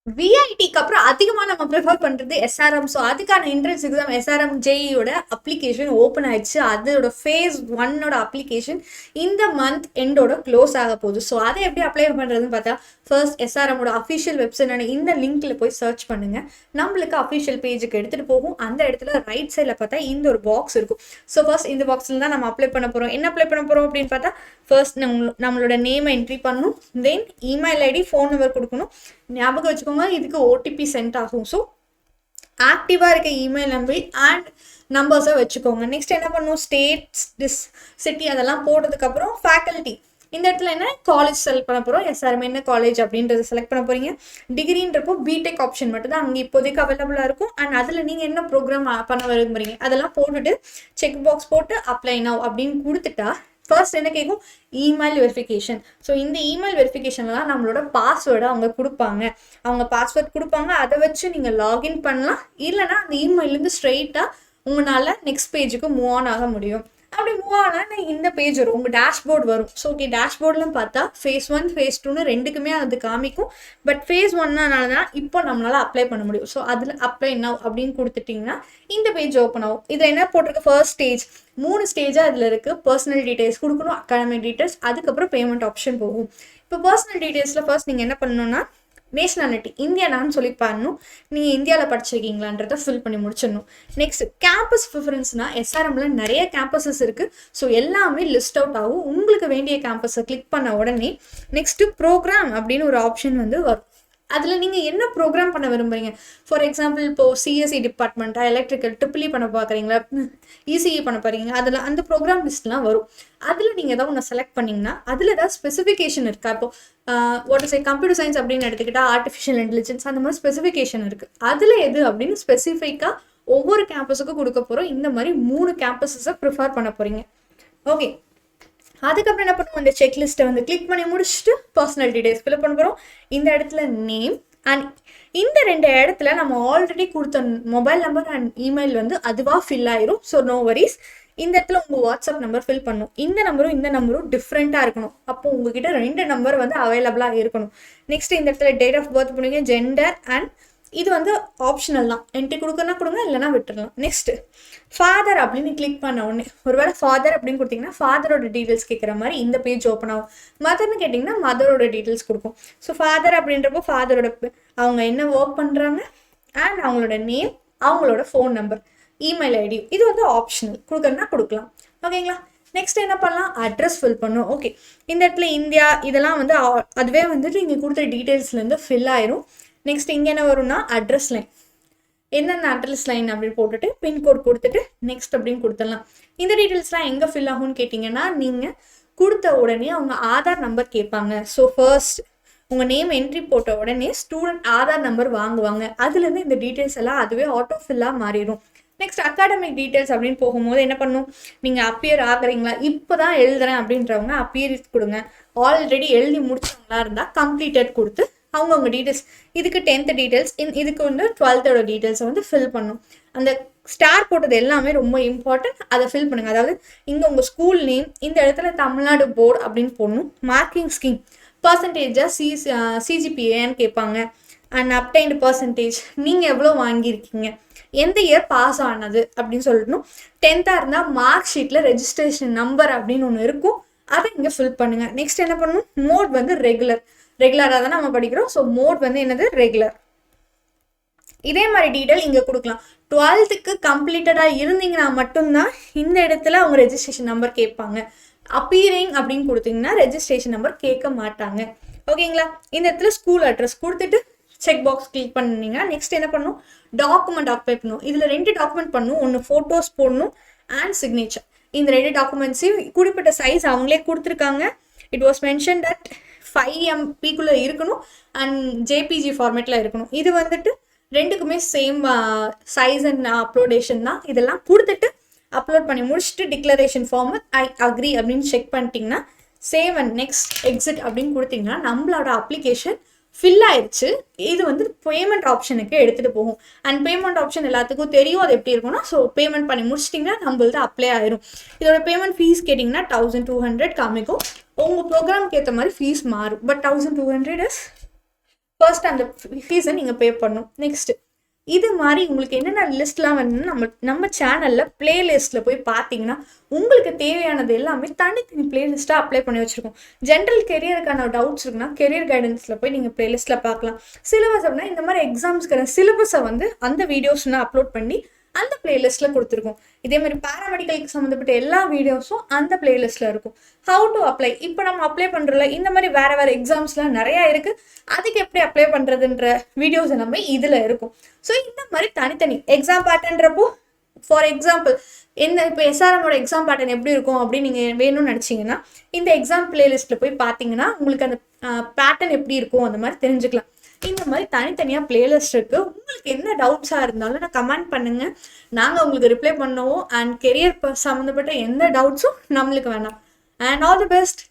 விஐடிக்கு அப்புறம் அதிகமாக நம்ம ப்ரிஃபர் பண்ணுறது எஸ்ஆர்எம். ஸோ அதுக்கான என்ட்ரன்ஸ் எக்ஸாம் எஸ்ஆர்எம் ஜேஇயோட அப்ளிகேஷன் ஓப்பன் ஆயிடுச்சு. அதோட ஃபேஸ் 1ஓட அப்ளிகேஷன் இந்த மந்த் எண்டோட க்ளோஸ் ஆக போகுது. ஸோ அதை எப்படி அப்ளை பண்ணுறதுன்னு பார்த்தா ஃபர்ஸ்ட் எஸ்ஆர்எம்மோட அஃபிஷியல் வெப்சைட் இந்த லிங்க்ல போய் சர்ச் பண்ணுங்க. நம்மளுக்கு அஃபிஷியல் பேஜுக்கு எடுத்துகிட்டு போகும். அந்த இடத்துல ரைட் சைடில் பார்த்தா இந்த ஒரு பாக்ஸ் இருக்கும். ஸோ ஃபர்ஸ்ட் இந்த பாக்ஸில் தான் நம்ம அப்ளை பண்ண போகிறோம். என்ன அப்ளை பண்ண போகிறோம் அப்படின்னு பார்த்தா ஃபர்ஸ்ட் நம்மளோட நேமை என்ட்ரி பண்ணணும். தென் இமெயில் ஐடி, ஃபோன் நம்பர் கொடுக்கணும். ஞாபகம் வச்சுக்கோங்க, இதுக்கு ஓடிபி சென்ட் ஆகும். ஸோ ஆக்டிவாக இருக்க இமெயில் நம்பர் அண்ட் நம்பர்ஸை வச்சுக்கோங்க. நெக்ஸ்ட் என்ன பண்ணணும், ஸ்டேட்ஸ், சிட்டி அதெல்லாம் போட்டதுக்கப்புறம் ஃபேக்கல்ட்டி இந்த இடத்துல என்ன காலேஜ் செலக்ட் பண்ண போகிறோம். எஸ்ஆர்எம் என்ன காலேஜ் அப்படின்றத செலக்ட் பண்ண போகிறீங்க. டிகிரின்றப்போ பிடெக் ஆப்ஷன் மட்டும் தான் அங்கே இப்போதைக்கு அவைலபிளாக இருக்கும். அண்ட் அதில் நீங்கள் என்ன ப்ரோக்ராம் பண்ண விரும்புறீங்க அதெல்லாம் போட்டுட்டு செக் பாக்ஸ் போட்டு அப்ளை நவ் அப்படின்னு கொடுத்துட்டா ஃபர்ஸ்ட் என்ன கேட்கும், இமெயில் வெரிஃபிகேஷன். ஸோ இந்த இமெயில் வெரிஃபிகேஷனில் தான் நம்மளோட பாஸ்வேர்டை அவங்க கொடுப்பாங்க. அவங்க பாஸ்வேர்ட் கொடுப்பாங்க, அதை வச்சு நீங்கள் லாகின் பண்ணலாம். இல்லைனா அந்த இமெயிலேருந்து ஸ்ட்ரெயிட்டாக உங்களால் நெக்ஸ்ட் பேஜுக்கு மூவ் ஆன் ஆக முடியும். அப்படி மூவ் ஆனால் இந்த பேஜ் வரும், உங்கள் டேஷ்போர்ட் வரும். ஸோ ஓகே, டேஷ்போர்ட்லாம் பார்த்தா ஃபேஸ் 1 ஃபேஸ் 2ன்னு ரெண்டுக்குமே அது காமிக்கும். பட் ஃபேஸ் 1னால தான் இப்போ நம்மளால் அப்ளை பண்ண முடியும். ஸோ அதில் அப்ளை நவ் அப்படின்னு கொடுத்துட்டிங்கன்னா இந்த பேஜ் ஓப்பன் ஆகும். இதில் என்ன போட்டிருக்கு, ஃபர்ஸ்ட் ஸ்டேஜ் 3 ஸ்டேஜாக இதில் இருக்குது. பர்சனல் டீட்டெயில்ஸ் கொடுக்கணும், அகாடமிக் டீட்டெயில்ஸ், அதுக்கப்புறம் பேமெண்ட் ஆப்ஷன் போகும். இப்போ பர்சனல் டீட்டெயில்ஸில் ஃபர்ஸ்ட் நீங்கள் என்ன பண்ணணும்னா நேஷனாலிட்டி இந்தியானான்னு சொல்லி பாருணும். நீங்கள் இந்தியாவில் படிச்சிருக்கீங்களான்றதை ஃபில் பண்ணி முடிச்சிடணும். நெக்ஸ்ட் கேம்பஸ் ப்ரிஃபரன்ஸ்னா எஸ்ஆர்எம்ல நிறைய கேம்பஸஸ் இருக்குது. ஸோ எல்லாமே லிஸ்ட் அவுட் ஆகும். உங்களுக்கு வேண்டிய கேம்பஸை கிளிக் பண்ண உடனே நெக்ஸ்ட்டு ப்ரோக்ராம் அப்படின்னு ஒரு ஆப்ஷன் வரும். அதில் நீங்கள் என்ன ப்ரோக்ராம் பண்ண விரும்புகிறீங்க. ஃபார் எக்ஸாம்பிள் இப்போது சிஎஸ்சி டிபார்ட்மெண்ட்டாக எலக்ட்ரிக்கல் ட்ரிபிள்இ பண்ண பார்க்குறீங்களா, இசிஇ பண்ண போகிறீங்க, அதில் அந்த ப்ரோக்ராம் லிஸ்ட்லாம் வரும். அதில் நீங்கள் ஏதாவது ஒன்று செலக்ட் பண்ணிங்கன்னா அதில் ஏதாவது ஸ்பெசிஃபிகேஷன் இருக்கா. இப்போ வாட் இஸ் கம்ப்யூட்டர் சயின்ஸ் அப்படின்னு எடுத்துக்கிட்டால் ஆர்டிஃபிஷியல் இன்டெலிஜென்ஸ் அந்த மாதிரி ஸ்பெசிஃபிகேஷன் இருக்குது. அதில் எது அப்படின்னு ஸ்பெசிஃபிக்காக ஒவ்வொரு கேம்பஸுக்கும் கொடுக்க போகிறோம். இந்த மாதிரி 3 கேம்பஸஸை ப்ரிஃபர் பண்ண போகிறீங்க. ஓகே, அதுக்கப்புறம் என்ன பண்ணுவோம், இந்த செக்லிஸ்ட்டை கிளிக் பண்ணி முடிச்சுட்டு பர்சனல் டீடைல்ஸ் ஃபில் பண்ண போகிறோம். இந்த இடத்துல நேம் அண்ட் இந்த 2 இடத்துல நம்ம ஆல்ரெடி கொடுத்த மொபைல் நம்பர் அண்ட் இமெயில் அதுவாக ஃபில் ஆயிரும். So no worries. இந்த இடத்துல உங்கள் வாட்ஸ்அப் நம்பர் ஃபில் பண்ணணும். இந்த நம்பரும் டிஃப்ரெண்ட்டாக இருக்கணும். அப்போ உங்ககிட்ட 2 நம்பர் அவைலபிளாக இருக்கணும். நெக்ஸ்ட் இந்த இடத்துல டேட் ஆஃப் பர்த் பண்ணுங்க, ஜெண்டர் அண்ட் இது ஆப்ஷனல் தான். என்ட்ரி கொடுக்கறனா கொடுங்க, இல்லைனா விட்டுடலாம். நெக்ஸ்ட் ஃபாதர் அப்படின்னு கிளிக் பண்ண உடனே ஒருவேளை ஃபாதர் அப்படின்னு கொடுத்தீங்கன்னா ஃபாதரோட டீட்டெயில்ஸ் கேட்குற மாதிரி இந்த பேஜ் ஓப்பன் ஆகும். மதர்னு கேட்டிங்கன்னா மதரோட டீட்டெயில்ஸ் கொடுக்கும். ஸோ ஃபாதர் அப்படின்றப்போ ஃபாதரோட அவங்க என்ன ஒர்க் பண்ணுறாங்க அண்ட் அவங்களோட நேம், அவங்களோட ஃபோன் நம்பர், இமெயில் ஐடி இது ஆப்ஷனல். கொடுக்கறனா கொடுக்கலாம். ஓகேங்களா. நெக்ஸ்ட் என்ன பண்ணலாம், அட்ரஸ் ஃபில் பண்ணும். ஓகே, இந்த இடத்துல இந்தியா இதெல்லாம் அதுவே நீங்கள் கொடுத்த டீட்டெயில்ஸ்லேருந்து ஃபில் ஆயிரும். நெக்ஸ்ட் இங்கே என்ன வரும்னா அட்ரஸ் லைன், என்னென்ன அட்ரஸ் லைன் அப்படின்னு போட்டுட்டு பின்கோட் கொடுத்துட்டு நெக்ஸ்ட் அப்படின்னு கொடுத்துடலாம். இந்த டீட்டெயில்ஸ்லாம் எங்கே ஃபில் ஆகும்னு கேட்டிங்கன்னா நீங்கள் கொடுத்த உடனே அவங்க ஆதார் நம்பர் கேட்பாங்க. ஸோ ஃபர்ஸ்ட் உங்கள் நேம் என்ட்ரி போட்ட உடனே ஸ்டூடெண்ட் ஆதார் நம்பர் வாங்குவாங்க. அதுலேருந்து இந்த டீட்டெயில்ஸ் எல்லாம் அதுவே ஆட்டோ ஃபில்லாக மாறிடும். நெக்ஸ்ட் அகாடமிக் டீட்டெயில்ஸ் அப்படின்னு போகும்போது என்ன பண்ணணும், நீங்கள் அப்பியர் ஆகுறீங்களா, இப்போ தான் எழுதுறேன் அப்படின்றவங்க அப்பியர் கொடுங்க. ஆல்ரெடி எழுதி முடிச்சவங்களா இருந்தால் கம்ப்ளீட்டட் கொடுத்து அவங்கவுங்க டீட்டெயில்ஸ், இதுக்கு 10th டீட்டெயில்ஸ், இதுக்கு 12th டீட்டெயில்ஸை ஃபில் பண்ணும். அந்த ஸ்டார் போட்டது எல்லாமே ரொம்ப இம்பார்ட்டன்ட், அதை ஃபில் பண்ணுங்கள். அதாவது இங்கே உங்கள் ஸ்கூல் நேம், இந்த இடத்துல தமிழ்நாடு போர்டு அப்படின்னு போடணும். மார்க்கிங் ஸ்கீம் பர்சன்டேஜாக சிஜிபிஏன்னு கேட்பாங்க. அண்ட் அப்டைன்டு பர்சன்டேஜ் நீங்கள் எவ்வளோ வாங்கியிருக்கீங்க, எந்த இயர் பாஸ் ஆனது அப்படின்னு சொல்லணும். 10th இருந்தால் மார்க் ஷீட்டில் ரெஜிஸ்ட்ரேஷன் நம்பர் அப்படின்னு ஒன்று இருக்கும், அதை இங்கே ஃபில் பண்ணுங்கள். நெக்ஸ்ட் என்ன பண்ணணும், மோட் ரெகுலராக தான் நம்ம படிக்கிறோம். ஸோ மோட் என்னது, ரெகுலர். இதே மாதிரி டீட்டெயில் இங்கே கொடுக்கலாம். 12th கம்ப்ளீட்டடாக இருந்தீங்கன்னா மட்டும்தான் இந்த இடத்துல அவங்க ரெஜிஸ்ட்ரேஷன் நம்பர் கேட்பாங்க. அப்பீரிங் அப்படின்னு கொடுத்தீங்கன்னா ரெஜிஸ்ட்ரேஷன் நம்பர் கேட்க மாட்டாங்க. ஓகேங்களா. இந்த இடத்துல ஸ்கூல் அட்ரஸ் கொடுத்துட்டு செக் பாக்ஸ் கிளிக் பண்ணிங்கன்னா நெக்ஸ்ட் என்ன பண்ணணும், டாக்குமெண்ட் அப்ளை பண்ணணும். இதில் 2 டாக்குமெண்ட் பண்ணணும். ஒன்று ஃபோட்டோஸ் போடணும் அண்ட் சிக்னேச்சர். இந்த 2 டாக்குமெண்ட்ஸையும் குறிப்பிட்ட சைஸ் அவங்களே கொடுத்துருக்காங்க. It was mention that 5 MB இருக்கணும் அண்ட் ஜேபிஜி ஃபார்மேட்டில் இருக்கணும். இது 2க்குமே சேம் சைஸ் அண்ட் அப்லோடேஷன் தான். இதெல்லாம் கொடுத்துட்டு அப்லோட் பண்ணி முடிச்சுட்டு டிக்ளரேஷன் ஃபார்ம் ஐ அக்ரி அப்படின்னு செக் பண்ணிட்டீங்கன்னா சேவ் அண்ட் நெக்ஸ்ட் எக்ஸிட் அப்படின்னு கொடுத்தீங்கன்னா நம்மளோட அப்ளிகேஷன் ஃபில் ஆயிடுச்சு. இது பேமெண்ட் ஆப்ஷனுக்கு எடுத்துகிட்டு போகும். அண்ட் பேமெண்ட் ஆப்ஷன் எல்லாத்துக்கும் தெரியும் அது எப்படி இருக்கும்னா, ஸோ பேமெண்ட் பண்ணி முடிச்சிட்டிங்கன்னா நம்மளது அப்ளை ஆயிரும். இதோட பேமெண்ட் ஃபீஸ் கேட்டிங்கன்னா 1200 காமிக்கும். உங்கள் ப்ரோக்ராமுக்கு ஏற்ற மாதிரி ஃபீஸ் மாறும். பட் 1200 இஸ் ஃபர்ஸ்ட் அந்த ஃபீஸை நீங்கள் பே பண்ணணும். நெக்ஸ்ட் இது மாதிரி உங்களுக்கு என்னென்ன லிஸ்ட்லாம் வேணும்னு நம்ம சேனலில் பிளேலிஸ்ட்டில் போய் பார்த்தீங்கன்னா உங்களுக்கு தேவையானது எல்லாமே தனித்தனி பிளேலிஸ்ட்டாக அப்ளை பண்ணி வச்சுருக்கோம். ஜென்ரல் கெரியருக்கான டவுட்ஸ் இருக்குன்னா கெரியர் கைடன்ஸில் போய் நீங்கள் பிளேலிஸ்ட்டில் பார்க்கலாம். சிலபஸ் அப்படின்னா இந்த மாதிரி எக்ஸாம்ஸ்க்கான சிலபஸை வந்து அந்த வீடியோஸ்லாம் அப்லோட் பண்ணி அந்த பிளேலிஸ்ட்டில் கொடுத்துருக்கோம். இதே மாதிரி பேராமெடிக்கலுக்கு சம்மந்தப்பட்ட எல்லா வீடியோஸும் அந்த பிளேலிஸ்ட்டில் இருக்கும். ஹவு டு அப்ளை, இப்போ நம்ம அப்ளை பண்ணுறல இந்த மாதிரி வேறு எக்ஸாம்ஸ்லாம் நிறையா இருக்குது, அதுக்கு எப்படி அப்ளை பண்ணுறதுன்ற வீடியோஸ் எல்லாமே இதில் இருக்கும். ஸோ இந்த மாதிரி தனித்தனி எக்ஸாம் பேட்டர்ன்றப்போ ஃபார் எக்ஸாம்பிள் இப்போ எஸ்ஆர்எம்மோட எக்ஸாம் பேட்டர்ன் எப்படி இருக்கும் அப்படின்னு நீங்கள் வேணும்னு நினச்சிங்கன்னா இந்த எக்ஸாம் பிளேலிஸ்ட்டில் போய் பார்த்தீங்கன்னா உங்களுக்கு அந்த பேட்டர்ன் எப்படி இருக்கும் அந்த மாதிரி தெரிஞ்சுக்கலாம். இந்த மாதிரி தனித்தனியாக பிளேலிஸ்ட் இருக்குது. உங்களுக்கு என்ன டவுட்ஸாக இருந்தாலும் நான் கமெண்ட் பண்ணுங்கள், நாங்கள் உங்களுக்கு ரிப்ளை பண்ணுவோம். அண்ட் கெரியர் சம்மந்தப்பட்ட எந்த டவுட்ஸும் நம்மளுக்கு வேணாம். And all the best.